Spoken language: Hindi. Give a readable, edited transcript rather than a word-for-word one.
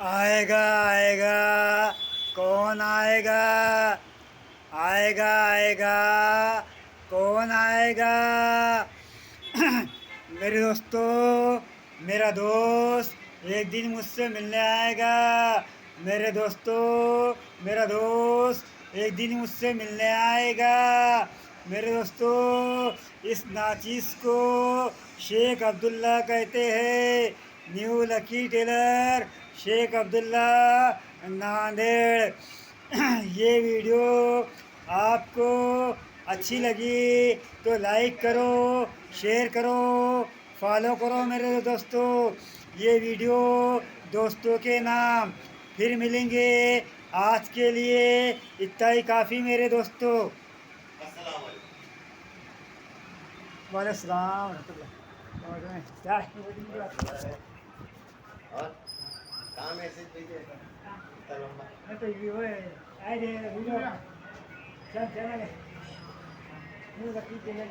आएगा आएगा, कौन आएगा? आएगा आएगा, कौन आएगा? मेरे दोस्तों, मेरा दोस्त एक दिन मुझसे मिलने आएगा। मेरे दोस्तों, मेरा दोस्त एक दिन मुझसे मिलने आएगा। मेरे दोस्तों, इस नाचीज को शेख अब्दुल्ला कहते हैं। New lucky tailor, Sheikh Abdullah, Nanded. ये वीडियो आपको अच्छी लगी तो लाइक करो, शेयर करो, फॉलो करो मेरे दोस्तों। ये वीडियो दोस्तों के नाम। फिर मिलेंगे। आज के लिए इतना ही काफ़ी मेरे दोस्तों। वालेकुम सलाम रहमतुल्लाह। क्या और कहाँ मैसेज भेजे इतना लंबा? मैं तो ये वो है, आए थे वीडियो चल चल न्यू लकी टेलर।